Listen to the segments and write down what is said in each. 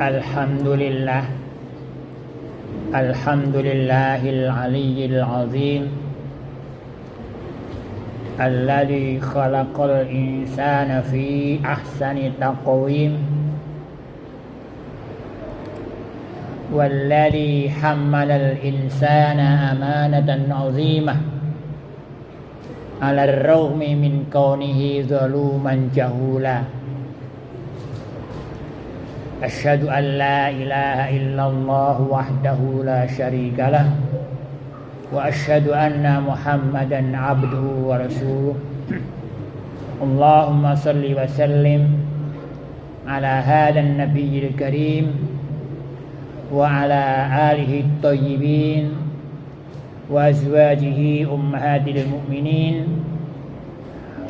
Alhamdulillah, Alhamdulillahil aliyyil azim, alladzi khalaqal insana fi ahsani taqwim, walladzi hammalal insana amanatan azimah, ala ar-raghmi min kaunihi zaluman jahula. Asyhadu an la ilaha illallah wahdahu la syarika lah, wa asyhadu anna Muhammadan abduhu wa rasuluh. Allahumma salli wa sallim ala hadan nabiyil karim wa ala alihi at-tayyibin wa azwajihi ummahatil mu'minin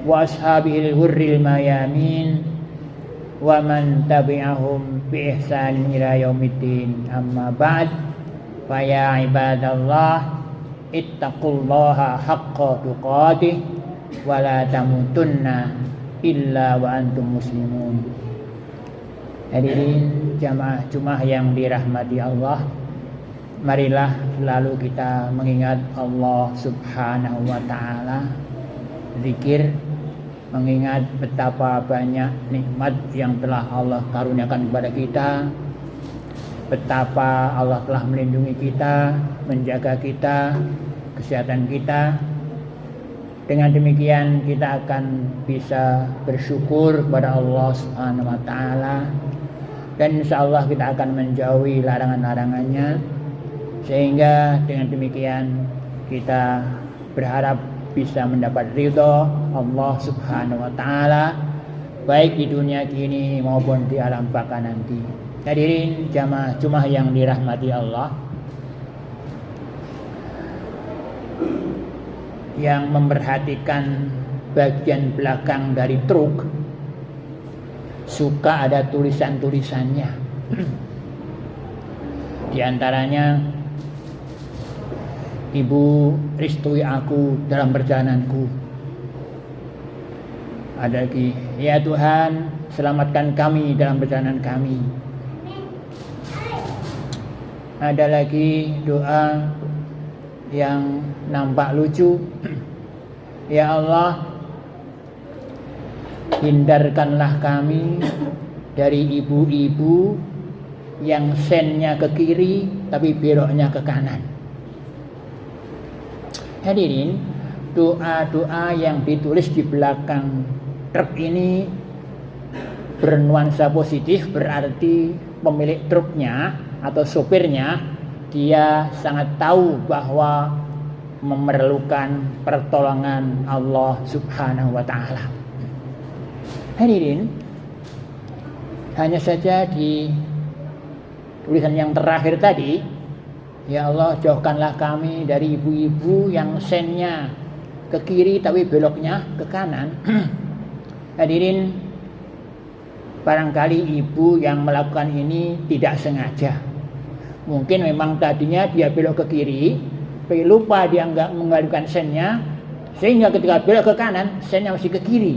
wa ashabihil hurril mayamin wa man tabi'ahum bi ihsan ila yaumiddin. Amma ba'd, fa ya ibadallah ittaqullaha haqqa tuqatih wa la tamutunna illa wa antum muslimun. Hadirin jamaah Jumat yang dirahmati Allah, marilah selalu kita mengingat Allah Subhanahu wa taala, zikir, mengingat betapa banyak nikmat yang telah Allah karuniakan kepada kita, betapa Allah telah melindungi kita, menjaga kita, kesehatan kita. Dengan demikian kita akan bisa bersyukur kepada Allah Subhanahu wa taala, dan insyaallah kita akan menjauhi larangan-larangannya, sehingga dengan demikian kita berharap bisa mendapat ridho Allah Subhanahu wa taala, baik di dunia kini maupun di alam baka nanti. Hadirin jamaah Jumat yang dirahmati Allah, yang memperhatikan bagian belakang dari truk, suka ada tulisan-tulisannya. Di antaranya, Ibu ristui aku dalam perjalananku. Ada lagi, ya Tuhan selamatkan kami dalam perjalanan kami. Ada lagi doa yang nampak lucu, ya Allah hindarkanlah kami dari ibu-ibu yang sennya ke kiri tapi beloknya ke kanan. Hadirin, doa-doa yang ditulis di belakang truk ini bernuansa positif, berarti pemilik truknya atau sopirnya dia sangat tahu bahwa memerlukan pertolongan Allah Subhanahu wa taala. Hadirin, hanya saja di tulisan yang terakhir tadi, ya Allah jauhkanlah kami dari ibu-ibu yang sennya ke kiri tapi beloknya ke kanan. Hadirin, barangkali ibu yang melakukan ini tidak sengaja. Mungkin memang tadinya dia belok ke kiri, tapi lupa dia nggak mengalihkan sennya, sehingga ketika belok ke kanan sennya masih ke kiri.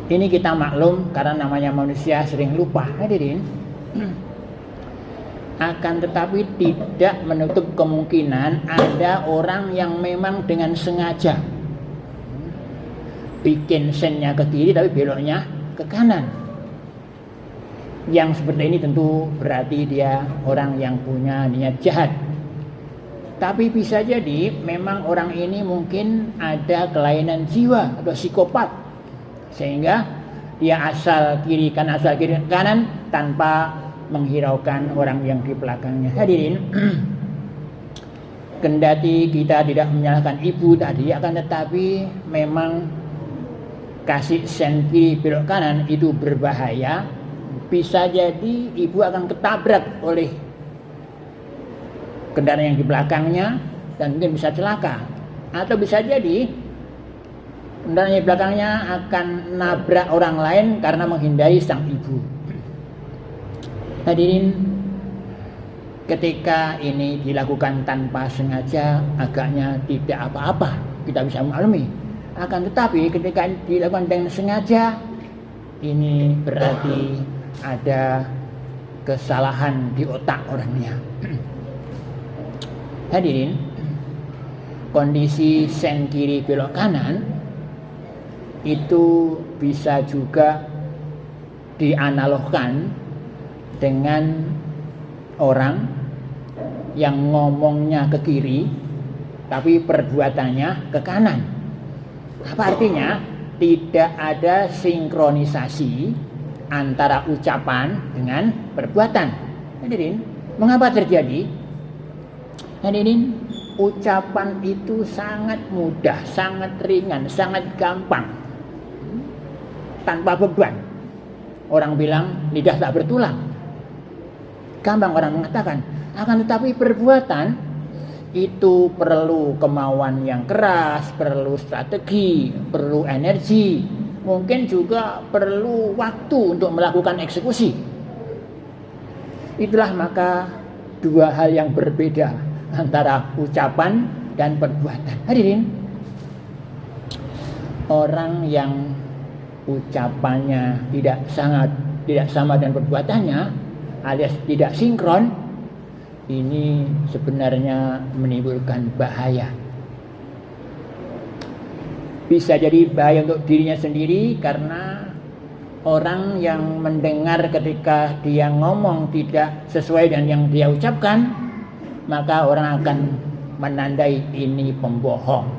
Ini kita maklum karena namanya manusia sering lupa. Hadirin, akan tetapi tidak menutup kemungkinan ada orang yang memang dengan sengaja bikin sennya ke kiri tapi beloknya ke kanan. Yang seperti ini tentu berarti dia orang yang punya niat jahat. Tapi bisa jadi memang orang ini mungkin ada kelainan jiwa atau psikopat, sehingga dia asal kiri kanan tanpa menghiraukan orang yang di belakangnya. Hadirin, kendati kita tidak menyalahkan ibu tadi, akan tetapi memang kasih sen kiri belok kanan itu berbahaya. Bisa jadi ibu akan ketabrak oleh kendaraan yang di belakangnya dan mungkin bisa celaka, atau bisa jadi kendaraan yang di belakangnya akan nabrak orang lain karena menghindari sang ibu. Hadirin, ketika ini dilakukan tanpa sengaja agaknya tidak apa-apa, kita bisa mengalami. Akan tetapi ketika dilakukan dengan sengaja, ini berarti ada kesalahan di otak orangnya. Hadirin, kondisi sen kiri belok kanan itu bisa juga dianalogkan dengan orang yang ngomongnya ke kiri tapi perbuatannya ke kanan. Apa artinya? Tidak ada sinkronisasi antara ucapan dengan perbuatan. Hadirin, mengapa terjadi? Hadirin, ucapan itu sangat mudah, sangat ringan, sangat gampang, tanpa beban. Orang bilang lidah tak bertulang, gampang orang mengatakan. Akan tetapi perbuatan itu perlu kemauan yang keras, perlu strategi, perlu energi, mungkin juga perlu waktu untuk melakukan eksekusi. Itulah maka dua hal yang berbeda antara ucapan dan perbuatan. Hadirin, orang yang ucapannya tidak sama dengan perbuatannya alias tidak sinkron, ini sebenarnya menimbulkan bahaya. Bisa jadi bahaya untuk dirinya sendiri karena orang yang mendengar ketika dia ngomong tidak sesuai dengan yang dia ucapkan, maka orang akan menandai ini pembohong.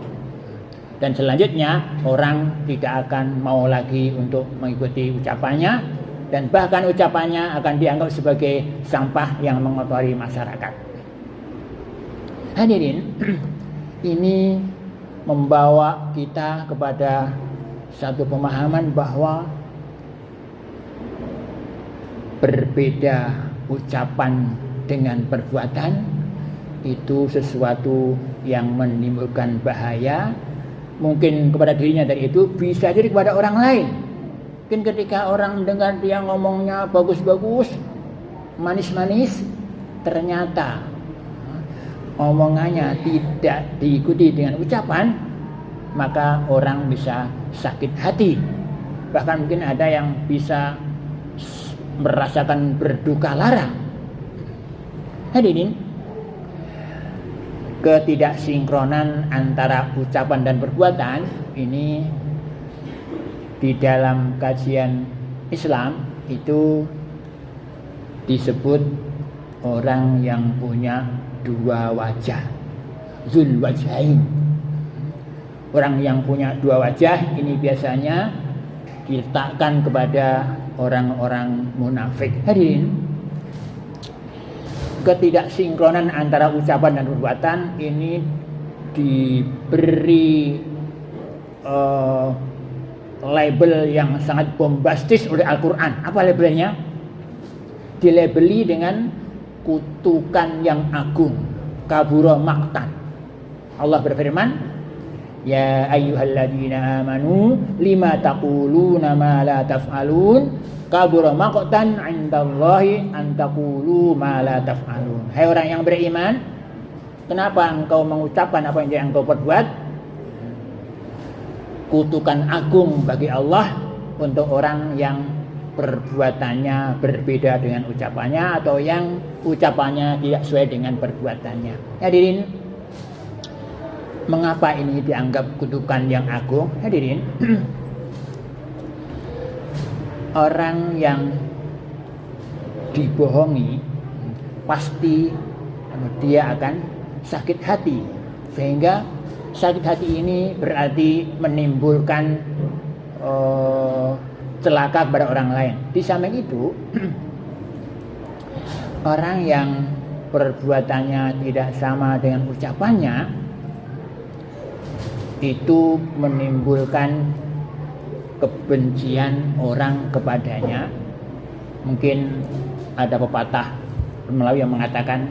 Dan selanjutnya orang tidak akan mau lagi untuk mengikuti ucapannya, dan bahkan ucapannya akan dianggap sebagai sampah yang mengotori masyarakat. Hadirin, ini membawa kita kepada satu pemahaman bahwa berbeda ucapan dengan perbuatan itu sesuatu yang menimbulkan bahaya. Mungkin kepada dirinya dari itu, bisa jadi kepada orang lain. Mungkin ketika orang mendengar dia ngomongnya bagus-bagus, manis-manis, ternyata omongannya tidak diikuti dengan ucapan, maka orang bisa sakit hati. Bahkan mungkin ada yang bisa merasakan berduka lara. Hadirin, ketidaksinkronan antara ucapan dan perbuatan ini di dalam kajian Islam itu disebut orang yang punya dua wajah, zul wajhain. Orang yang punya dua wajah ini biasanya diletakkan kepada orang-orang munafik. Hadirin, ketidaksinkronan antara ucapan dan perbuatan ini diberi label yang sangat bombastis oleh Al-Quran. Apa labelnya? Dilabeli dengan kutukan yang agung, kabura maqtan. Allah berfirman, ya ayyuhalladzina amanu lima taquluna ma la taf'alun kabura maqtan 'indallahi an taqulu ma la taf'alun. Hai orang yang beriman, kenapa engkau mengucapkan apa yang engkau perbuat? Kutukan agung bagi Allah untuk orang yang perbuatannya berbeda dengan ucapannya atau yang ucapannya tidak sesuai dengan perbuatannya. Hadirin, mengapa ini dianggap kutukan yang agung? Hadirin, orang yang dibohongi pasti dia akan sakit hati, sehingga sakit hati ini berarti menimbulkan celaka kepada orang lain. Di samping itu, orang yang perbuatannya tidak sama dengan ucapannya itu menimbulkan kebencian orang kepadanya. Mungkin ada pepatah Melayu yang mengatakan,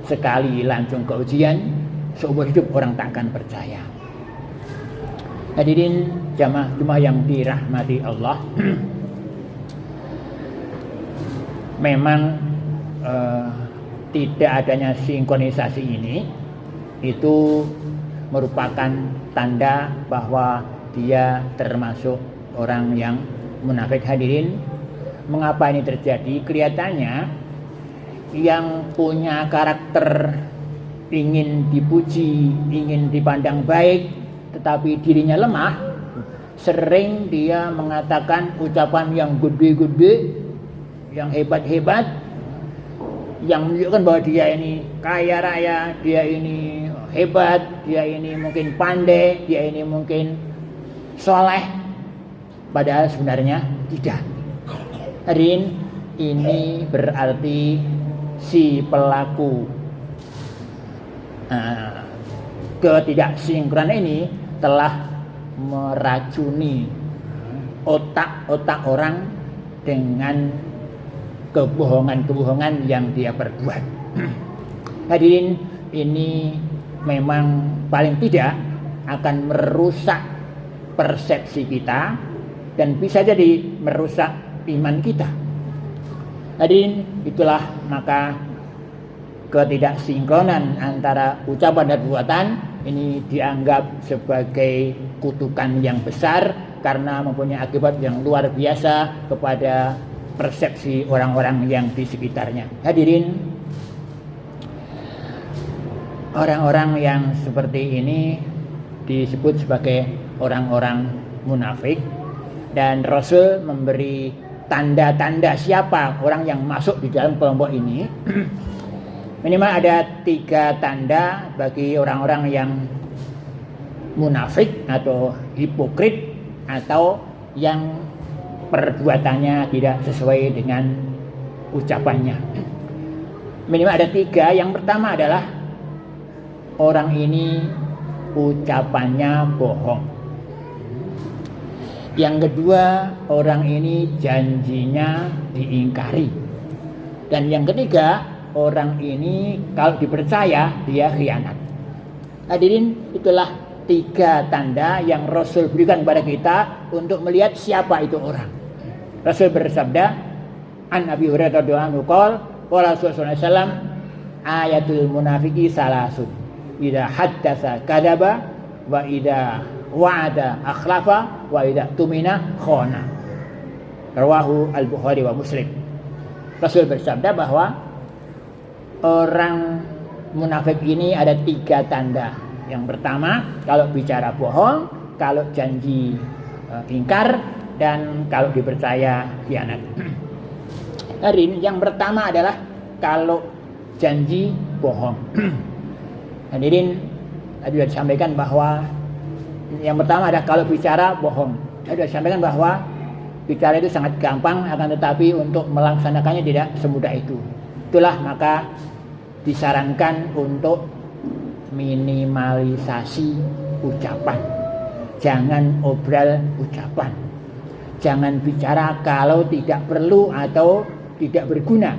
sekali lancung ke ujian, seumur hidup orang tak akan percaya. Hadirin jamaah yang dirahmati Allah, memang tidak adanya sinkronisasi ini itu merupakan tanda bahwa dia termasuk orang yang munafik. Hadirin, mengapa ini terjadi? Kelihatannya yang punya karakter ingin dipuji, ingin dipandang baik, tetapi dirinya lemah, sering dia mengatakan ucapan yang gede-gede, yang hebat-hebat, yang menunjukkan bahwa dia ini kaya raya, dia ini hebat, dia ini mungkin pandai, dia ini mungkin soleh, padahal sebenarnya tidak. Hadirin, ini berarti si pelaku ketidaksinkronan ini telah meracuni otak-otak orang dengan kebohongan-kebohongan yang dia perbuat. Hadirin, ini memang paling tidak akan merusak persepsi kita dan bisa jadi merusak iman kita. Hadirin, itulah maka ketidaksinkronan antara ucapan dan perbuatan ini dianggap sebagai kutukan yang besar karena mempunyai akibat yang luar biasa kepada persepsi orang-orang yang di sekitarnya. Hadirin, orang-orang yang seperti ini disebut sebagai orang-orang munafik, dan Rasul memberi tanda-tanda siapa orang yang masuk di dalam kelompok ini. Minimal ada 3 tanda bagi orang-orang yang munafik atau hipokrit atau yang perbuatannya tidak sesuai dengan ucapannya. Minimal ada 3. Yang pertama adalah orang ini ucapannya bohong. Yang kedua, orang ini janjinya diingkari. Dan yang ketiga, orang ini kalau dipercaya dia khianat. Hadirin, itulah 3 tanda yang Rasul berikan kepada kita untuk melihat siapa itu orang. Rasul bersabda, an Abi Hurairah radhiyallahu anhu qala Rasulullah sallallahu alaihi wasallam, ayatul munafiqi salasun, idza haddatsa kadzaba wa idza wa'ada akhlafa wa idza tumina khana. Rawahu al-Bukhari wa Muslim. Rasul bersabda bahwa orang munafik ini ada 3 tanda. Yang pertama, kalau bicara bohong, kalau janji ingkar, dan kalau dipercaya khianat. Hadirin, yang pertama adalah kalau janji bohong. Hadirin, tadi sudah disampaikan bahwa yang pertama adalah kalau bicara bohong. Tadi sudah disampaikan bahwa bicara itu sangat gampang, akan tetapi untuk melaksanakannya tidak semudah itu. Itulah maka disarankan untuk minimalisasi ucapan. Jangan obral ucapan. Jangan bicara kalau tidak perlu atau tidak berguna.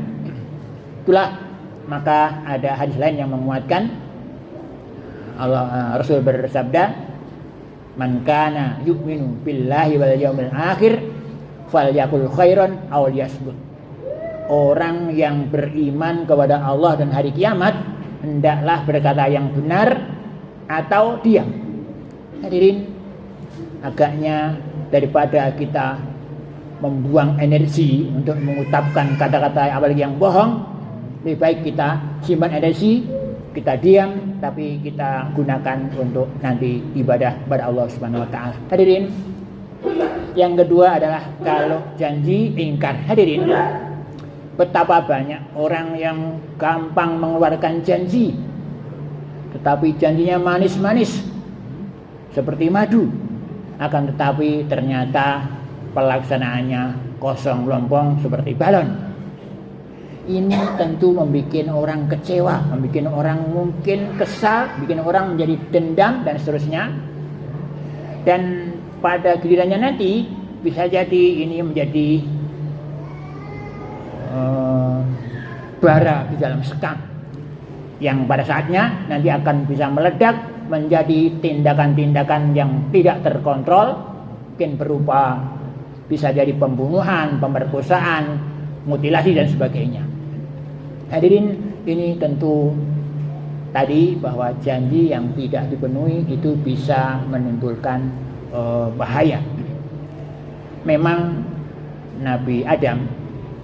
Itulah maka ada hadis lain yang menguatkan. Rasul bersabda, man kana yu'minu billahi wal yawmil akhir falyakul khairan aw liyasmut. Orang yang beriman kepada Allah dan hari kiamat hendaklah berkata yang benar atau diam. Hadirin, agaknya daripada kita membuang energi untuk mengucapkan kata-kata apalagi yang bohong, lebih baik kita simpan energi, kita diam, tapi kita gunakan untuk nanti ibadah kepada Allah Subhanahu wa taala. Hadirin, yang kedua adalah kalau janji ingkar. Hadirin, betapa banyak orang yang gampang mengeluarkan janji, tetapi janjinya manis-manis seperti madu, akan tetapi ternyata pelaksanaannya kosong lompong seperti balon. Ini tentu membuat orang kecewa, membuat orang mungkin kesal, bikin orang menjadi dendam dan seterusnya. Dan pada gilirannya nanti bisa jadi ini menjadi bara di dalam sekam yang pada saatnya nanti akan bisa meledak menjadi tindakan-tindakan yang tidak terkontrol, mungkin berupa bisa jadi pembunuhan, pemerkosaan, mutilasi dan sebagainya. Hadirin, ini tentu tadi bahwa janji yang tidak dipenuhi itu bisa menimbulkan bahaya. Memang Nabi Adam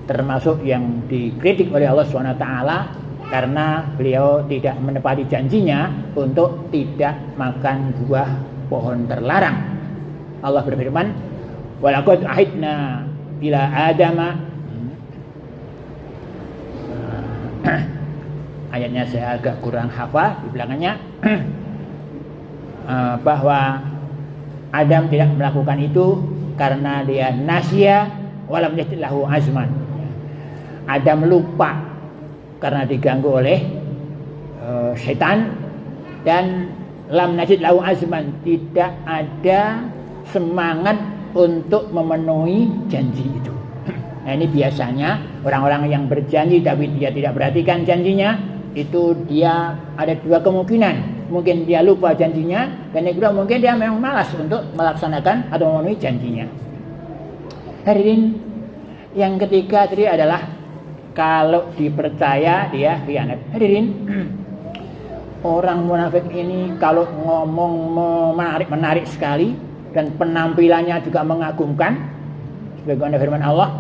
termasuk yang dikritik oleh Allah SWT karena beliau tidak menepati janjinya untuk tidak makan buah pohon terlarang. Allah berfirman, walaqad ahidna ila adama, ayatnya saya agak kurang hafal di belakangnya, bahwa Adam tidak melakukan itu karena dia nasya walam yajid lahu azman. Adam lupa karena diganggu oleh setan, dan lam najid lahu azman, tidak ada semangat untuk memenuhi janji itu. Nah, ini biasanya orang-orang yang berjanji tapi dia tidak perhatikan janjinya, itu dia ada dua kemungkinan. Mungkin dia lupa janjinya, dan yang kedua mungkin dia memang malas untuk melaksanakan atau memenuhi janjinya. Hadirin, yang ketiga tadi adalah kalau dipercaya dia khianat. Hadirin, orang munafik ini kalau ngomong menarik sekali dan penampilannya juga mengagumkan. Sebagaimana firman Allah,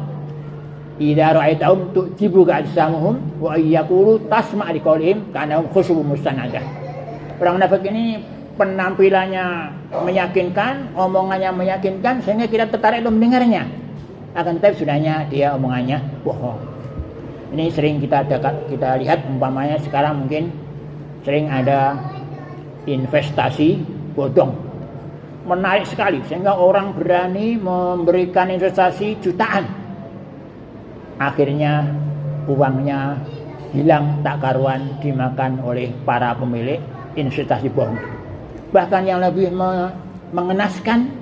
idza ra'aitahum tu'jibuka ajsamuhum wa yaqulu tasma' liqaulihim ka'annahum khusyubun mustanadah. Orang munafik ini penampilannya meyakinkan, omongannya meyakinkan sehingga kita tertarik untuk mendengarnya. Akan tetapi sebenarnya dia omongannya bohong. Ini sering kita lihat, umpamanya sekarang mungkin sering ada investasi bodong. Menarik sekali sehingga orang berani memberikan investasi jutaan. Akhirnya uangnya hilang tak karuan dimakan oleh para pemilik investasi bohong. Bahkan yang lebih mengenaskan,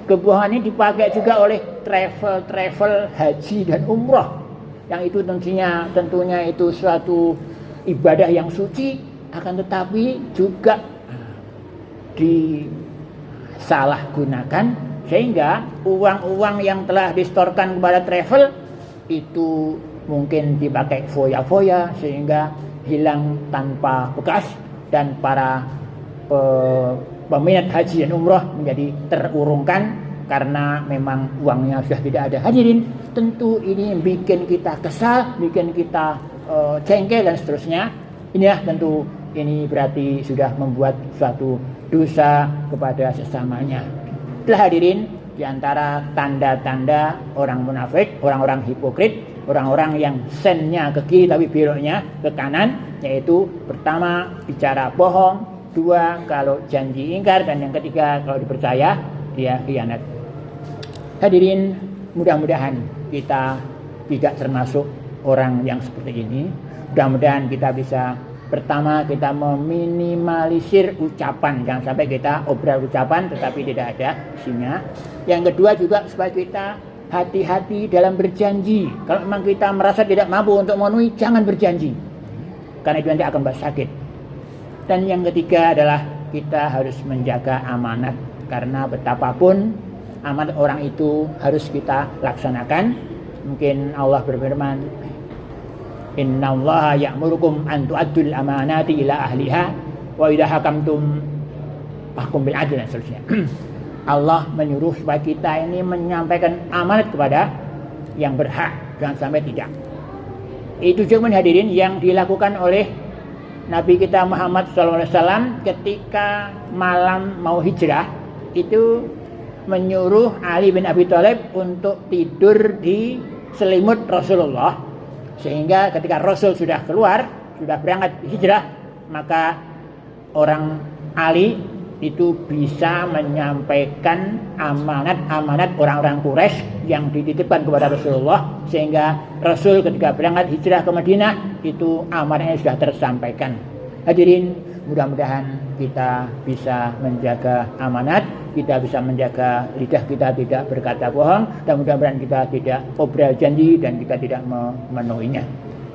kebohongan ini dipakai juga oleh travel haji dan umroh, yang itu tentunya itu suatu ibadah yang suci, akan tetapi juga disalahgunakan sehingga uang-uang yang telah disetorkan kepada travel itu mungkin dipakai foya-foya sehingga hilang tanpa bekas, dan para peminat haji dan umroh menjadi terurungkan karena memang uangnya sudah tidak ada. Hadirin, tentu ini bikin kita kesal, bikin kita jengkel dan seterusnya. Inilah tentu ini berarti sudah membuat suatu dosa kepada sesamanya. Telah hadirin, di antara tanda-tanda orang munafik, orang-orang hipokrit, orang-orang yang sennya ke kiri tapi beloknya ke kanan, yaitu pertama bicara bohong, dua kalau janji ingkar, dan yang ketiga kalau dipercaya dia khianat. Hadirin, mudah-mudahan kita tidak termasuk orang yang seperti ini. Mudah-mudahan kita bisa, pertama kita meminimalisir ucapan, jangan sampai kita obral ucapan tetapi tidak ada isinya. Yang kedua juga supaya kita hati-hati dalam berjanji. Kalau memang kita merasa tidak mampu untuk memenuhi, jangan berjanji, karena itu nanti akan sakit. Dan yang ketiga adalah kita harus menjaga amanat, karena betapapun amanat orang itu harus kita laksanakan. Mungkin Allah berfirman, innallaha ya'murukum an tu'addul amanati ila ahliha wa idza hakamtum fahkum bil adl, dan seterusnya. Allah menyuruh supaya kita ini menyampaikan amanat kepada yang berhak, jangan sampai tidak. Itu juga hadirin yang dilakukan oleh Nabi kita Muhammad SAW ketika malam mau hijrah, itu menyuruh Ali bin Abi Thalib untuk tidur di selimut Rasulullah, sehingga ketika Rasul sudah keluar, sudah berangkat hijrah, maka orang Ali itu bisa menyampaikan amanat-amanat orang-orang Quraisy yang dititipkan kepada Rasulullah, sehingga Rasul ketika berangkat hijrah ke Madinah itu amanatnya sudah tersampaikan. Hadirin, mudah-mudahan kita bisa menjaga amanat, kita bisa menjaga lidah kita tidak berkata bohong, dan mudah-mudahan kita tidak obral janji dan kita tidak memenuhinya.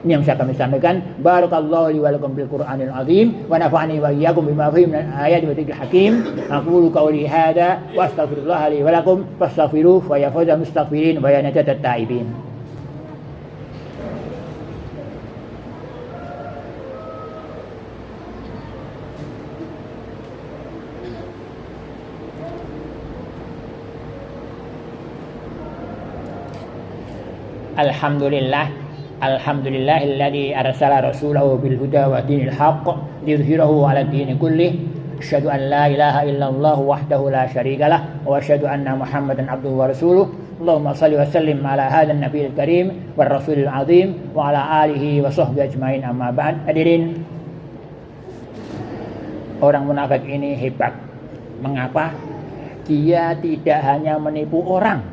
Ini yang bisa kami sampaikan. Barakallahu li wa lakum bil Qur'anil azim wa nafa'ani wa iyyakum bima fihi min ayati wa dzikril hakim. Aqulu qawli hadza wa astaghfirullah li wa lakum fastaghfiruhu fa ya fawzal mustaghfirin wa ya najatat taibin. Alhamdulillah, alhamdulillahilladzi arsala rasulahu bil huda wa dinil haqq liyudhhirahu 'ala dini kullih. Asyhadu an la ilaha illallah wahdahu la syarikalah wa asyhadu anna Muhammadan abduhu wa rasuluh. Allahumma shalli wa sallim ala hadzal nabiyil karim war rasulil azim wa ala alihi wa sahbihi ajmain, amma ba'd. Hadirin, orang munafik ini hebat. Mengapa? Dia tidak hanya menipu orang,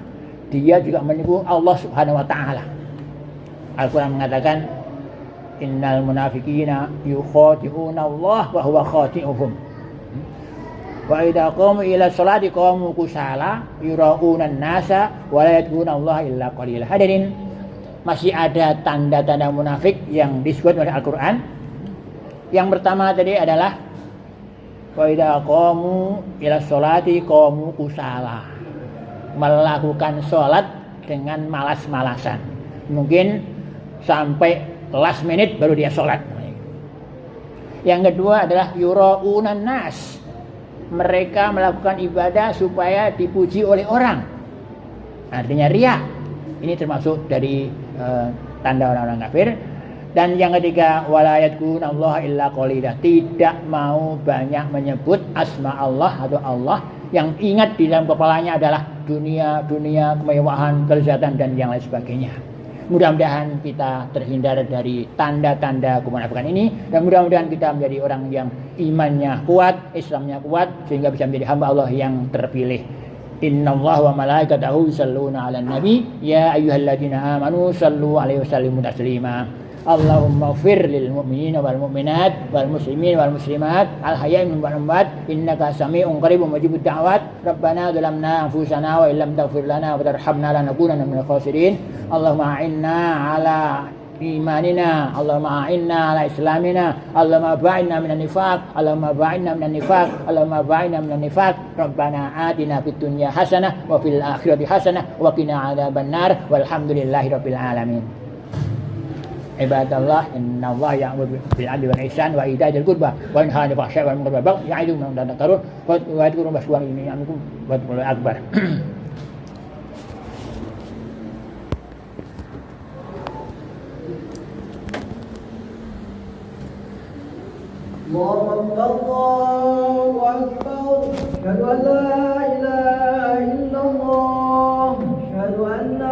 dia juga menipu Allah Subhanahu wa taala. Al-Qur'an mengatakan, innal munafiqina yukhadi'una Allah wa huwa khadi'uhum. Wa idza qamu ila sholati qamu kusala yura'una an-nasa wa la yadhkuruna Allah illa qalila. Hadirin, masih ada tanda-tanda munafik yang disebut oleh Al-Qur'an. Yang pertama tadi adalah wa idza qamu ila sholati qamu kusala. Melakukan sholat dengan malas-malasan. Mungkin sampai last minute baru dia sholat. Yang kedua adalah yura'una an-nas. Mereka melakukan ibadah supaya dipuji oleh orang. Artinya riya. Ini termasuk dari tanda orang-orang kafir. Dan yang ketiga, wala yadhkuruna illa qalila. Tidak mau banyak menyebut asma Allah atau Allah. Yang ingat di dalam kepalanya adalah dunia, kemewahan, kelezatan dan yang lain sebagainya. Mudah-mudahan kita terhindar dari tanda-tanda kemunafikan ini, dan mudah-mudahan kita menjadi orang yang imannya kuat, Islamnya kuat, sehingga bisa menjadi hamba Allah yang terpilih. Innallaha wa malaikatahu yusholluna 'alan nabi ya ayyuhalladzina amanu shallu 'alaihi wa sallimu taslima. Allahumma ighfir lil mu'minina wal mu'minat wal muslimin wal muslimat al hayyi minhum wal amwat innaka samii'un qaribun mujibud da'wat. Rabbana zalamna anfusana wa illam taghfir lana wa tarhamna lanakunanna minal khasirin. Allahumma a'inna ala imanina, Allahumma a'inna ala islamina, Allahumma ba'inna minan nifaq, Allahumma ba'inna minan nifaq, Allahumma ba'inna minan nifaq. Rabbana atina fid dunya hasanah wa fil akhirati hasanah wa qina adzabannar. Walhamdulillahi rabbil alamin. Ibadallah, innallaha ya'muru bil 'adli wal ihsan wa ita'i dzil qurba wa yanha 'anil fahsya'i wal munkari wal baghi ya'idukum la'allakum tadhakkarun. Wa yadhkuru masbuhan ini amikum wa Allahu akbar. Allahu akbar. Asyhadu an la ilaha illallah. Asyhadu anna